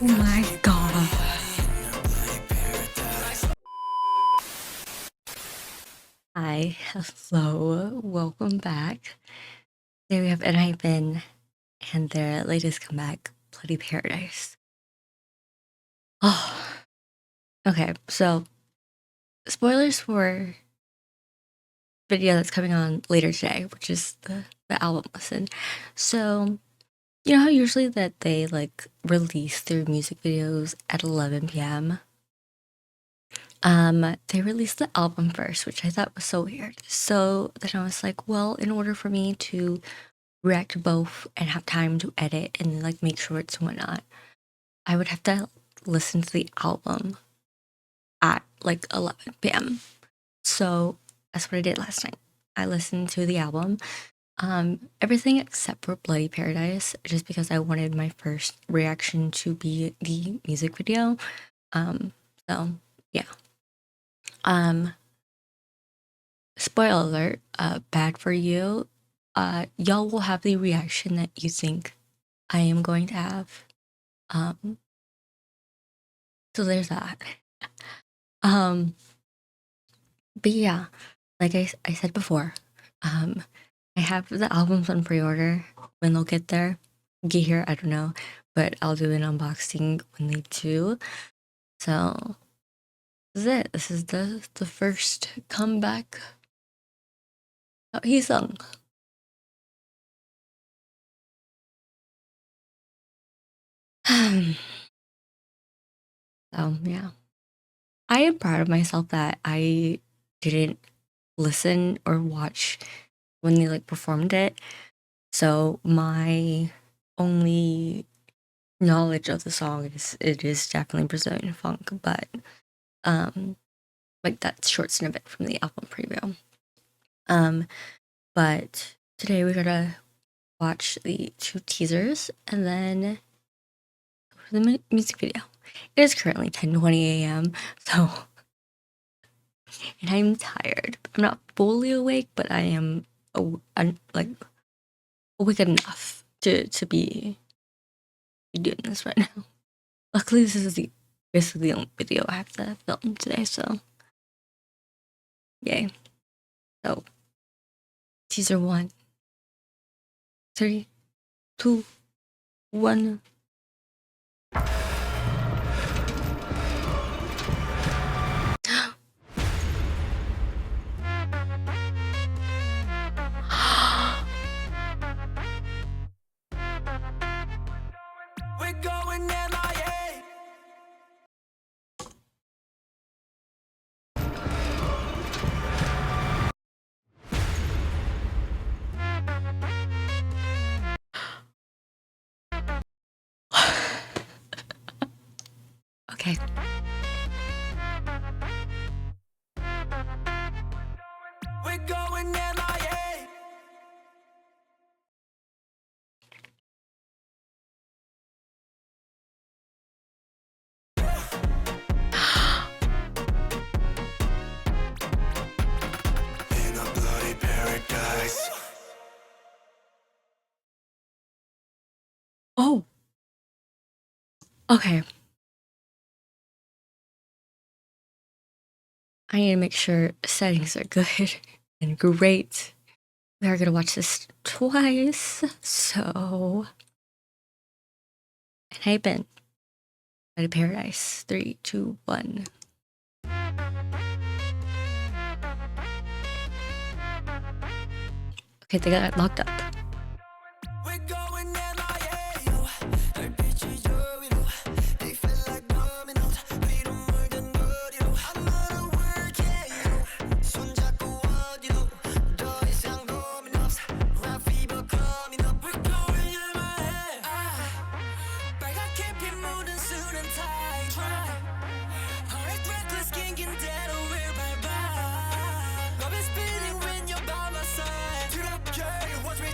Oh my god. Hi, hello, welcome back. Today we have Enhypen and their latest comeback, Bloody Paradise. Oh, okay, so spoilers for video that's coming on later today, which is the album listen. So, you know how usually that they like release their music videos at 11 p.m.? They released the album first, which I thought was so weird. So then I was like, well, in order for me to react to both and have time to edit and like make shorts and whatnot, I would have to listen to the album at like 11 p.m. So that's what I did last night. I listened to the album, everything except for Bloody Paradise, just because I wanted my first reaction to be the music video. So yeah. Spoiler alert, bad for you. Y'all will have the reaction that you think I am going to have. So there's that. But yeah, like I said before, I have the albums on pre-order. When they'll get here, I don't know, but I'll do an unboxing when they do. So this is it. This is the first comeback he sung. So yeah, I am proud of myself that I didn't listen or watch when they like performed it. So my only knowledge of the song is it is definitely Brazilian funk, but like that short snippet from the album preview. But today we're gonna watch the 2 teasers and then the music video. It is currently 10:20 a.m. so and I'm tired. I'm not fully awake, but I am like awake enough to be doing this right now. Luckily, this is basically the only video I have to film today, so yay. So teaser 1, 3, 2, 1. We're going MIA. Okay. We're going MIA. In a bloody paradise. Oh. Okay. I need to make sure settings are good and great. We are gonna watch this twice, so Enhypen, Bloody Paradise. 3, 2, 1. Okay, they got it locked up. We're going MIA. 날 빛이 저위로. They feel like dominoes. 위로 물든 거리로. I'm on a world yeah. 손잡고 어디로. 더 이상 고민 없어. Rap fever coming up. We're going MIA. 빨갛게 핀 묻은 술은 tight. Heart reckless 낑긴 대로 we're bye bye. Love is spinning when you're by my side. 드럽게 watch me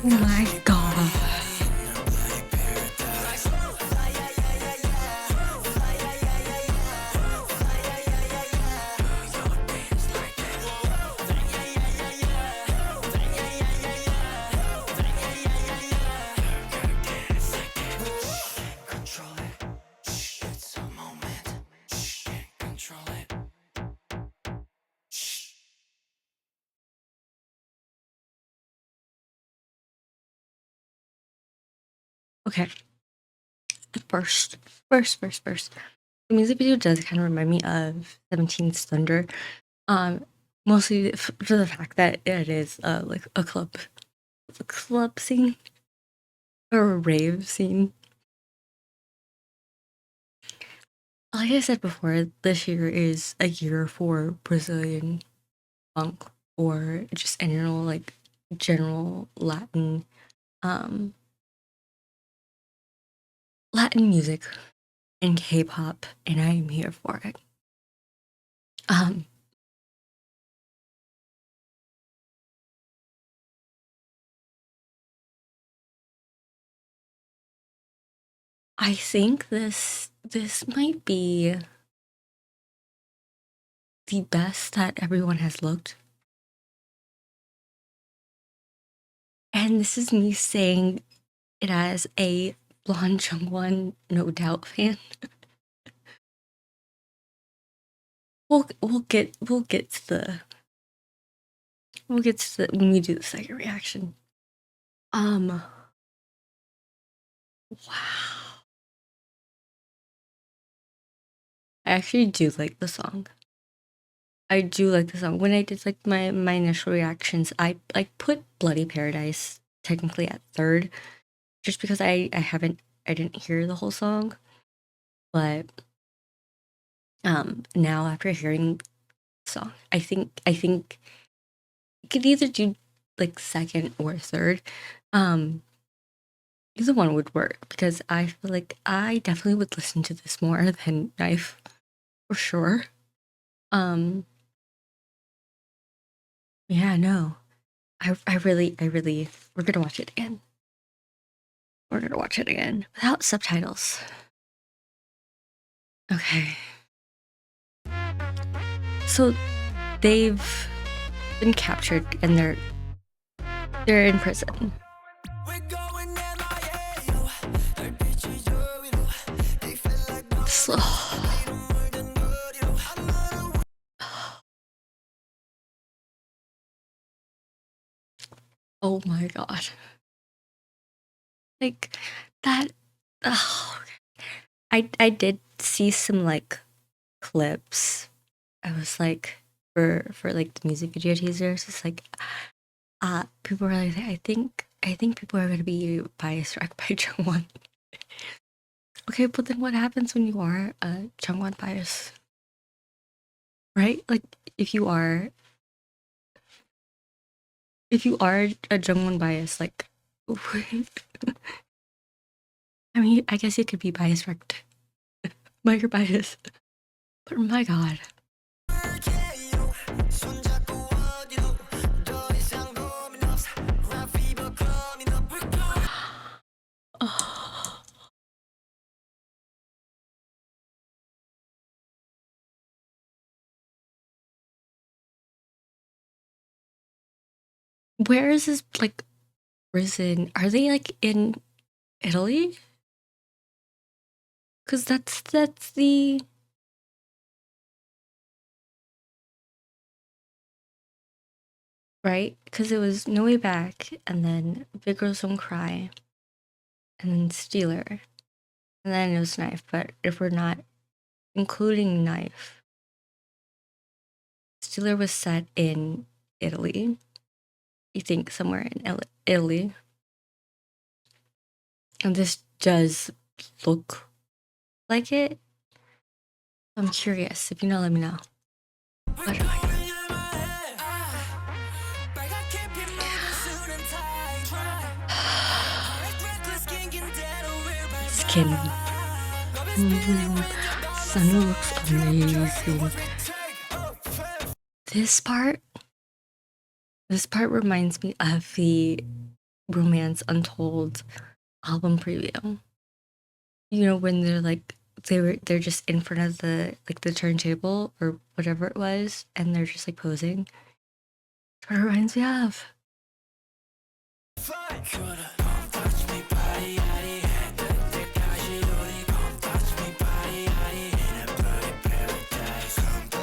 Oh my god. Control it. It's a moment. Can't control it. Okay. First, first. The music video does kind of remind me of 17's Thunder. Um, Mostly for the fact that it is like a club scene or a rave scene. Like I said before, this year is a year for Brazilian funk or just general um Latin music and K-pop, and I am here for it. Um, I think this might be the best that everyone has looked. And this is me saying it as a blonde Jungwon No Doubt fan. We'll get to the when we do the second reaction. Wow. I actually do like the song. I do like the song. When I did like my initial reactions, I like put Bloody Paradise technically at third, just because I didn't hear the whole song. But now after hearing the song, I think you could either do like second or third. Either one would work because I feel like I definitely would listen to this more than Knife for sure. Um yeah, no. I really we're gonna watch it again. We're gonna watch it again without subtitles. Okay. So they've been captured and they're in prison. We're going MIA, yo. 날 비추죠, 위로. They feel like So, more than good, yo. I'm not a oh my god. Like that oh, I did see some like clips. I was like for like the music video teasers, it's like people were like I think people are gonna be biased right by Jungwon. Okay, but then what happens when you are a Jungwon bias? Right? Like if you are a Jungwon bias, like I mean I guess you could be biased right by your bias. But my god. work, 손잡고 어디로. 더 이상 고민 없어. Rap fever coming up. We're going. Where is this like prison? Are they like in Italy? Cause that's the right. Cause it was No Way Back, and then Big Girls Don't Cry, and then Stealer, and then it was Knife. But if we're not including Knife, Stealer was set in Italy. You think somewhere in Italy, and this does look like it. I'm curious. If you know, let me know. We're But going MIA. 빨갛게 핀 모든 수는 tight. Reckless king 대로 we're back. skin. Sunny looks amazing. This part reminds me of the Romance Untold album preview. You know, when they're just in front of the turntable or whatever it was, and they're just like posing. That's what it reminds me of.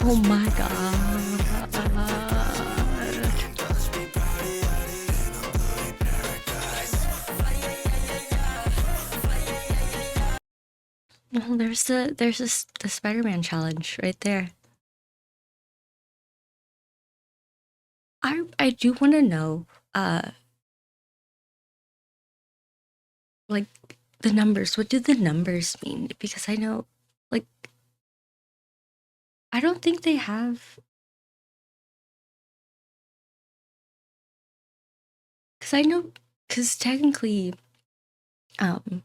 Oh my god. No, the Spider-Man challenge right there. I do want to know like the numbers. What do the numbers mean? Because I know like I don't think they have, because I know, because technically um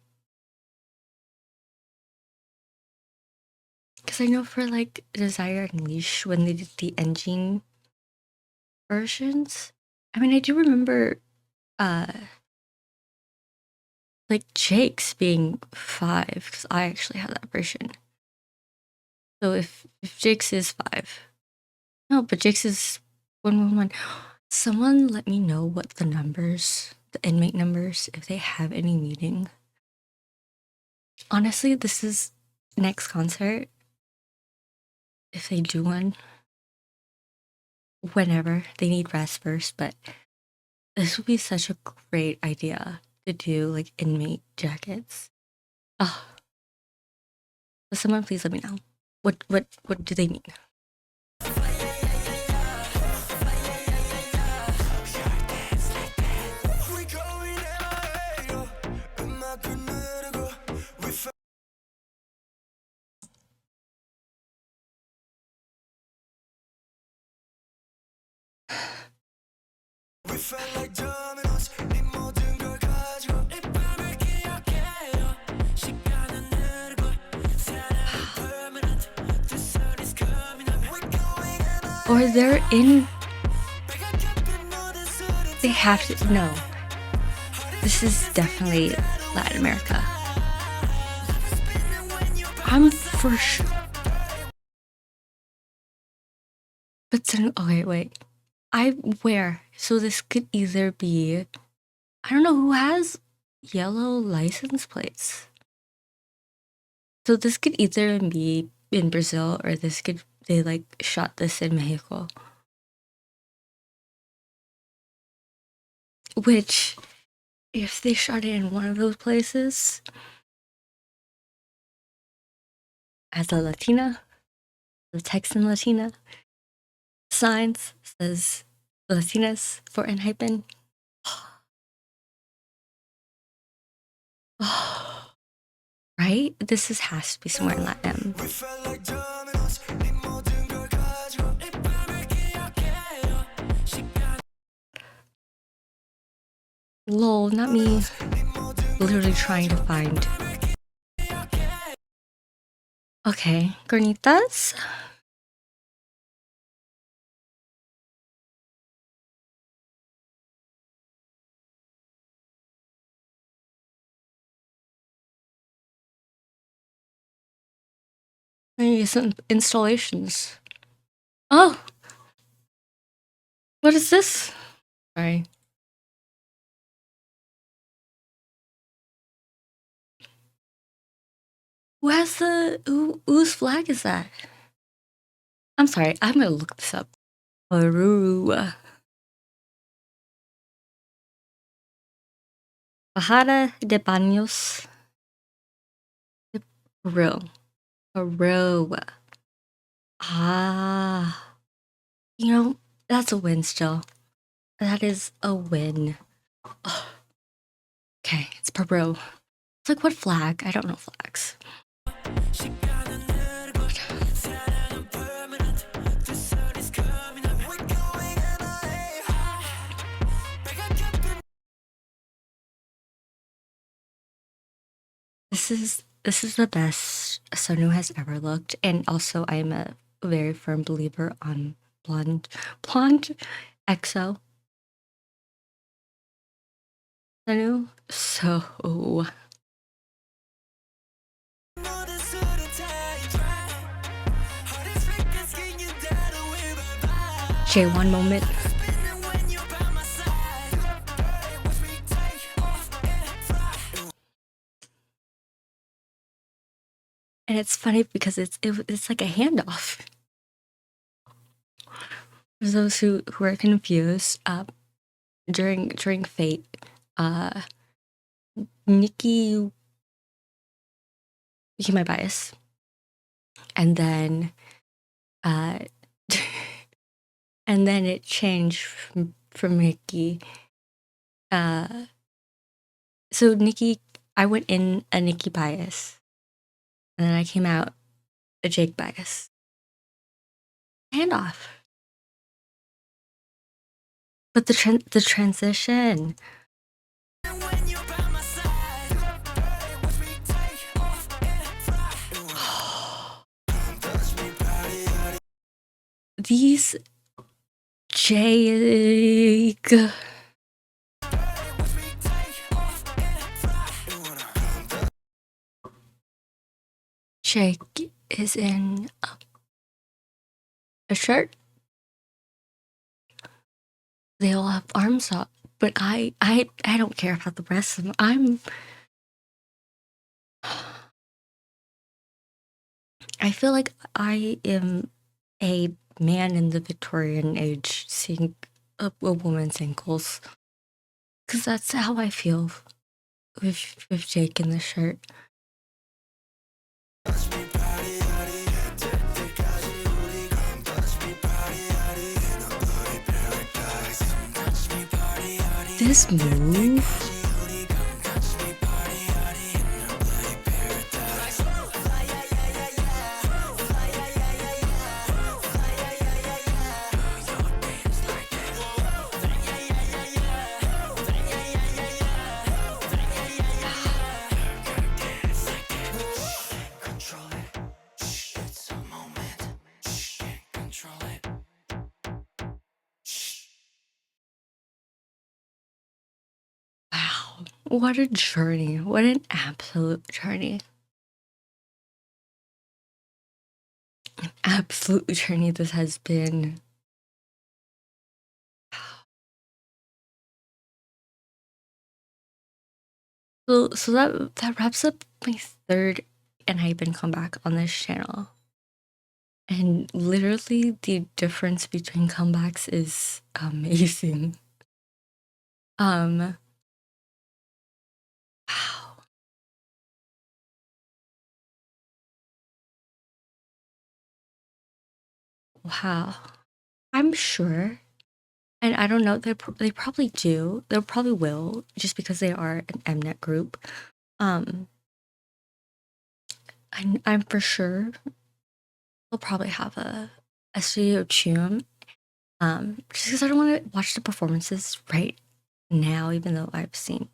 because I know for like Desire Unleashed when they did the engine versions, I mean I do remember uh like Jake's being 5 because I actually have that version. So if Jake's is 5, no, but Jake's is 111. Someone let me know what the numbers, the inmate numbers, if they have any meaning. Honestly, this is next concert, if they do one, whenever they need rest first, but this would be such a great idea to do like inmate jackets. Oh, someone please let me know. What do they mean? Or they're in. They have to. No. This is definitely Latin America. I'm for sure. But then, okay, wait. Where? So this could either be. I don't know who has yellow license plates. So this could either be in Brazil or they like shot this in Mexico. Which, if they shot it in one of those places, as a Latina, the Texan Latina, signs says Latinas for Enhypen. Right? Has to be somewhere in Latin. Lol, not me. Literally trying to find. Okay, carnitas. Maybe some installations. Oh, what is this? Sorry. Whose flag is that? I'm sorry, I'm gonna look this up. Peru. Bajada de Baños. Peru. Peru. Ah. You know, that's a win still. That is a win. Ugh. Okay, it's Peru. It's like, what flag? I don't know flags. This is the best Sonu has ever looked, and also I'm a very firm believer on blonde EXO. Sanu. So 모든 술은 다 어리석게 스킨이 다도 위로봐 J1 moment. Spinning when you're by my side Watch me take off and fly And it's funny because it's like a handoff. For those who are confused, during Fate, Nikki became my bias, and then uh, and then it changed from Nikki. So Nikki, I went in a Nikki bias, and then I came out a Jake bias. Handoff. But the transition. When you're by my side Watch me take off and fly Touch me body These Jake. Watch me take off and fly Jake is in a shirt. They all have arms up, but I don't care about the rest of them. I feel like I am a man in the Victorian age seeing a woman's ankles, because that's how I feel with Jake in the shirt. Touch me body 때까지 우리 come touch me body in a bloody paradise Come touch me body This move. Come touch me body in a bloody paradise Fly yeah yeah yeah yeah Fly yeah yeah yeah yeah Fly yeah yeah yeah yeah Your dance like that Fly yeah yeah yeah yeah Fly yeah yeah yeah yeah Fly yeah yeah yeah yeah Gotta dance like that Control it It's a moment Can't control it Wow, what a journey! What an absolute journey! Absolute journey this has been. So that wraps up my third Enhypen comeback on this channel. And literally the difference between comebacks is amazing. Wow. Wow. I'm sure, and I don't know, they probably do. They probably will, just because they are an Mnet group. I'm for sure they'll probably have a studio tune. Just because I don't want to watch the performances right now, even though I've seen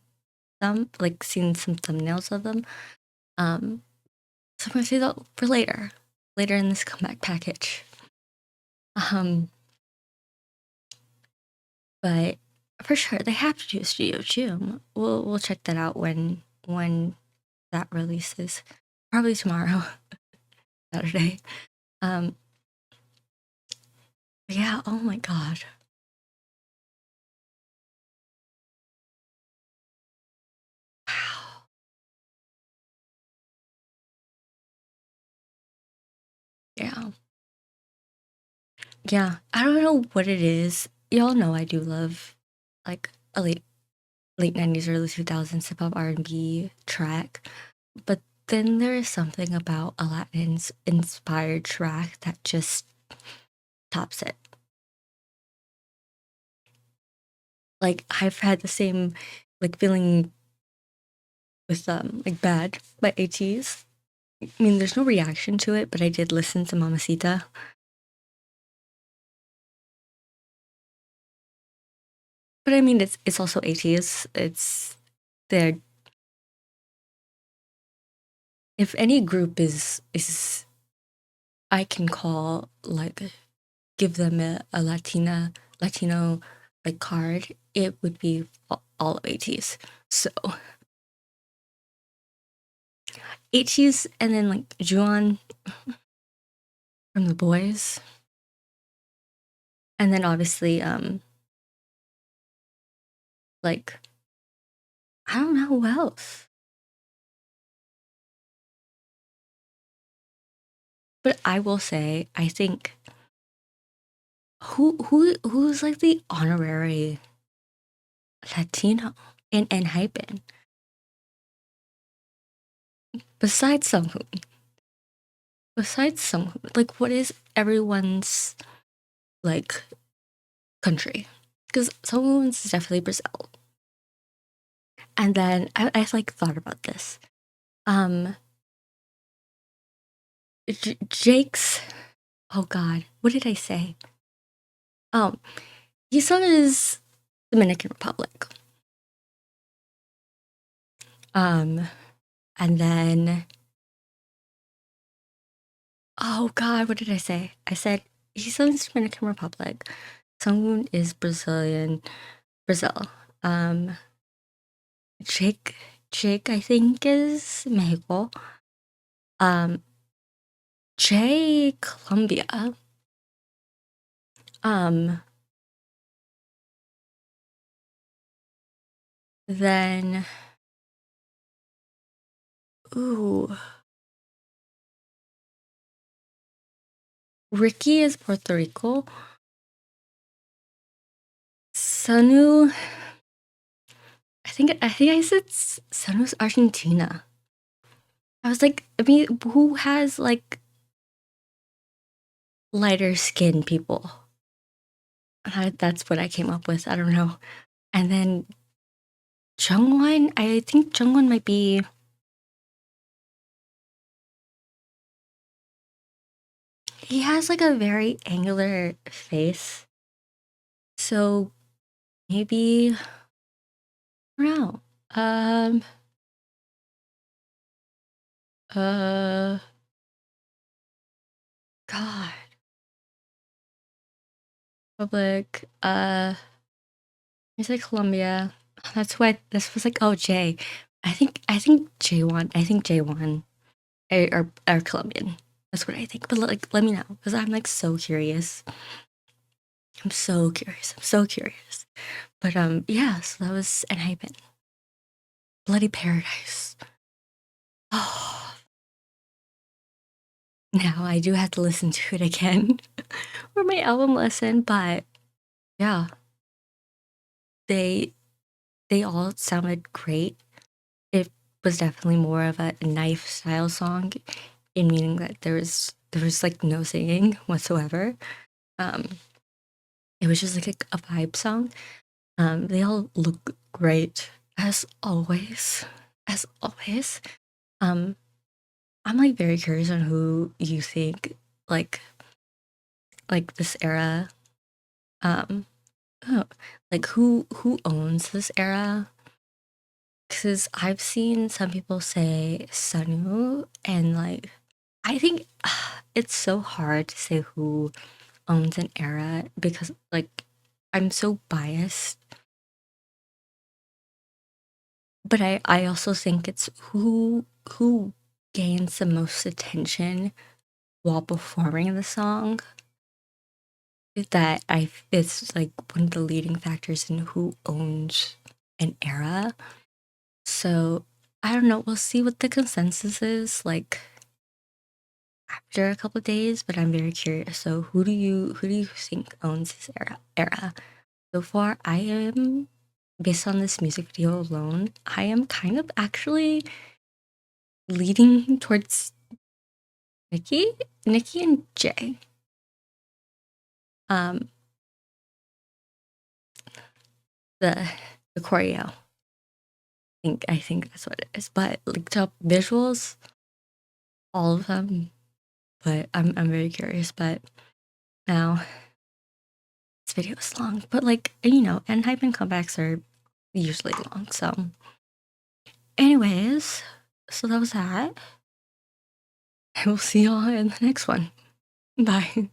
them, like seen some thumbnails of them. So I'm gonna say that for later in this comeback package. But for sure they have to do a studio tune. We'll check that out when that releases. Probably tomorrow, Saturday. Yeah, oh my god. Wow. Yeah. Yeah, I don't know what it is. Y'all know I do love, like, a late 90s, early 2000s hip hop R&B track, but then there is something about a Latin-inspired track that just tops it. Like, I've had the same, like, feeling with, like, Bad by ATEEZ. I mean, there's no reaction to it, but I did listen to Mamacita. But I mean, it's also ATEEZ. It's their... If any group is I can call, like, give them a Latino, like, card, it would be all of ATEEZ. So ATEEZ and then like Juan from The Boys. And then obviously like I don't know who else. But I will say, I think who's like the honorary Latino in Enhypen besides Sunghoon? Besides Sunghoon, like what is everyone's like country? Because Sunghoon's is definitely Brazil. And then I like thought about this. Jake's, oh God, what did I say? Oh, his son is Dominican Republic. And then, oh God, what did I say? I said his son is Dominican Republic. Sungwoon is Brazil. Um, Jake, I think is Mexico. Jay, Colombia. Then, ooh, Ricky is Puerto Rico. Sanu, I said Sanu's Argentina. I was like, I mean, who has like lighter skin people? That's what I came up with. I don't know. And then Jungwon, I think Jungwon might be. He has like a very angular face. So maybe, I don't know. Uh, God. Public, you said Colombia. That's what this was like. Oh, Jay. I think J1. I think J1 are Colombian. That's what I think. But like, let me know because I'm like so curious. I'm so curious. I'm so curious. But yeah. So that was Enhypen. Bloody Paradise. Oh, now I do have to listen to it again for my album lesson. But yeah, they all sounded great. It was definitely more of a knife style song in meaning that there was like no singing whatsoever. Um, it was just like a vibe song. They all look great as always. As always. Um, I'm like very curious on who you think like this era. Um, oh, like who owns this era? Because I've seen some people say Sanu, and like I think it's so hard to say who owns an era because like I'm so biased. But I also think it's who gains the most attention while performing the song that it's like one of the leading factors in who owns an era. So I don't know. We'll see what the consensus is like after a couple of days. But I'm very curious. So who do you think owns this era? So far, I am based on this music video alone. I am kind of actually leading towards Nikki and Jay. Um, the choreo. I think that's what it is. But like top visuals, all of them. But I'm very curious. But now this video is long. But like and hype and comebacks are usually long. So, anyways, so that was that. I will see y'all in the next one. Bye.